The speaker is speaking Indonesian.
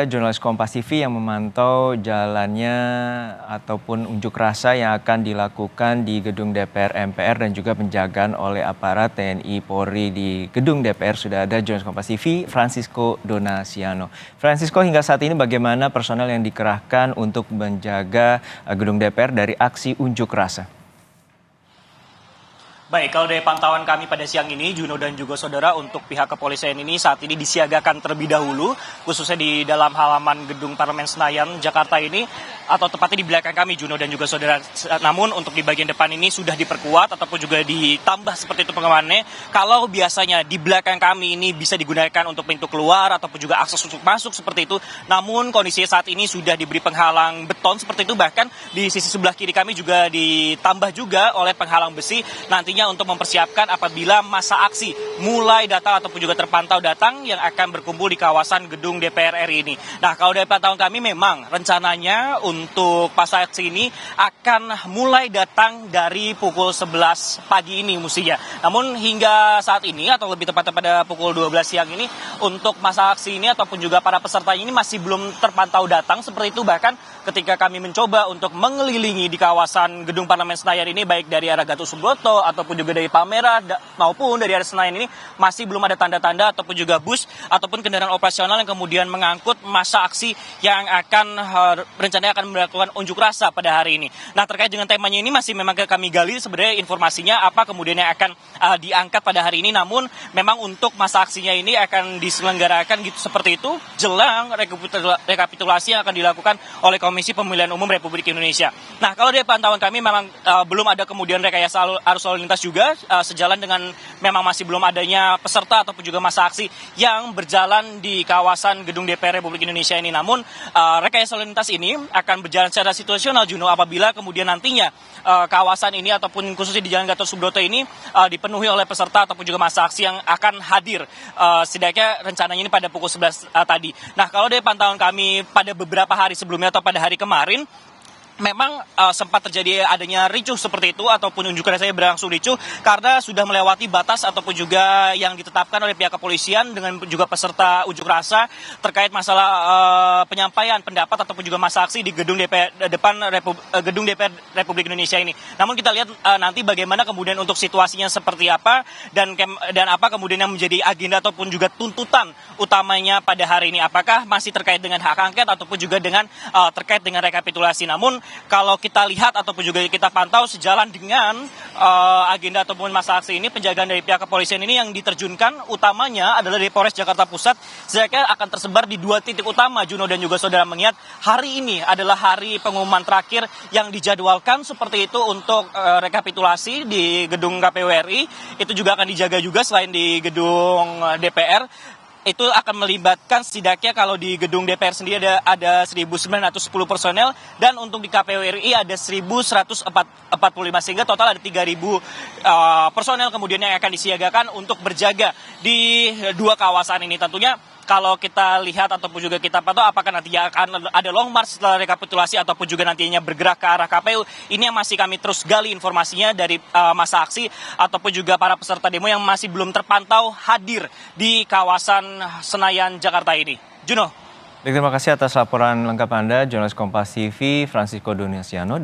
Jurnalis Kompas TV yang memantau jalannya ataupun unjuk rasa yang akan dilakukan di gedung DPR MPR dan juga penjagaan oleh aparat TNI Polri di gedung DPR. Sudah ada jurnalis Kompas TV Francisco Donasiano. Francisco, hingga saat ini bagaimana personel yang dikerahkan untuk menjaga gedung DPR dari aksi unjuk rasa? Baik, kalau dari pantauan kami pada siang ini, Juno dan juga saudara, untuk pihak kepolisian ini saat ini disiagakan terlebih dahulu, khususnya di dalam halaman gedung Parlemen Senayan, Jakarta ini, atau tepatnya di belakang kami, Juno dan juga saudara. Namun untuk di bagian depan ini sudah diperkuat ataupun juga ditambah seperti itu pengamanannya. Kalau biasanya di belakang kami ini bisa digunakan untuk pintu keluar ataupun juga akses untuk masuk seperti itu, namun kondisinya saat ini sudah diberi penghalang beton seperti itu, bahkan di sisi sebelah kiri kami juga ditambah juga oleh penghalang besi nantinya untuk mempersiapkan apabila masa aksi mulai datang ataupun juga terpantau datang yang akan berkumpul di kawasan gedung DPR RI ini. Nah, kalau dari pantauan kami memang rencananya untuk masa aksi ini akan mulai datang dari pukul 11 pagi ini mestinya. Namun hingga saat ini atau lebih tepatnya pada pukul 12 siang ini untuk masa aksi ini ataupun juga para peserta ini masih belum terpantau datang seperti itu. Bahkan ketika kami mencoba untuk mengelilingi di kawasan gedung Parlemen Senayan ini baik dari arah Gatot Subroto ataupun juga dari Palmerah maupun dari arah Senayan ini masih belum ada tanda-tanda ataupun juga bus ataupun kendaraan operasional yang kemudian mengangkut massa aksi yang akan rencananya akan melakukan unjuk rasa pada hari ini. Nah, terkait dengan temanya ini masih memang kami gali sebenarnya informasinya apa kemudian yang akan diangkat pada hari ini, namun memang untuk masa aksinya ini akan diselenggarakan gitu seperti itu jelang rekapitulasi yang akan dilakukan oleh Komisi Pemilihan Umum Republik Indonesia. Nah, kalau dari pantauan kami memang belum ada kemudian rekayasa arus lalu lintas juga sejalan dengan memang masih belum adanya peserta ataupun juga masa aksi yang berjalan di kawasan gedung DPR Republik Indonesia ini. Namun rekayasa lalu lintas ini akan berjalan secara situasional, Juno, apabila kemudian nantinya kawasan ini ataupun khususnya di Jalan Gatot Subroto ini dipenuhi oleh peserta ataupun juga masa aksi yang akan hadir setidaknya rencananya ini pada pukul 11 tadi. Nah, kalau dari pantauan kami pada beberapa hari sebelumnya atau pada hari kemarin memang sempat terjadi adanya ricuh seperti itu ataupun unjuk rasa berlangsung ricuh karena sudah melewati batas ataupun juga yang ditetapkan oleh pihak kepolisian dengan juga peserta unjuk rasa terkait masalah penyampaian pendapat ataupun juga masa aksi di gedung DPR gedung DPR Republik Indonesia ini. Namun kita lihat nanti bagaimana kemudian untuk situasinya seperti apa dan apa kemudian yang menjadi agenda ataupun juga tuntutan utamanya pada hari ini, apakah masih terkait dengan hak angket ataupun juga dengan terkait dengan rekapitulasi. Namun kalau kita lihat ataupun juga kita pantau sejalan dengan agenda ataupun masa aksi ini, penjagaan dari pihak kepolisian ini yang diterjunkan utamanya adalah dari Polres Jakarta Pusat. Saya kira akan tersebar di dua titik utama, Juno dan juga saudara, mengingat hari ini adalah hari pengumuman terakhir yang dijadwalkan seperti itu untuk rekapitulasi di gedung KPU RI. Itu juga akan dijaga juga selain di gedung DPR. Itu akan melibatkan setidaknya kalau di gedung DPR sendiri ada 1.910 personel dan untuk di KPU RI ada 1.145 sehingga total ada 3.000 personel kemudian yang akan disiagakan untuk berjaga di dua kawasan ini. Tentunya kalau kita lihat ataupun juga kita pantau apakah nantinya akan ada long march setelah rekapitulasi ataupun juga nantinya bergerak ke arah KPU, ini yang masih kami terus gali informasinya dari masa aksi ataupun juga para peserta demo yang masih belum terpantau hadir di kawasan Senayan, Jakarta ini. Juno. Terima kasih atas laporan lengkap Anda, jurnalis Kompas TV Francisco Donasiano.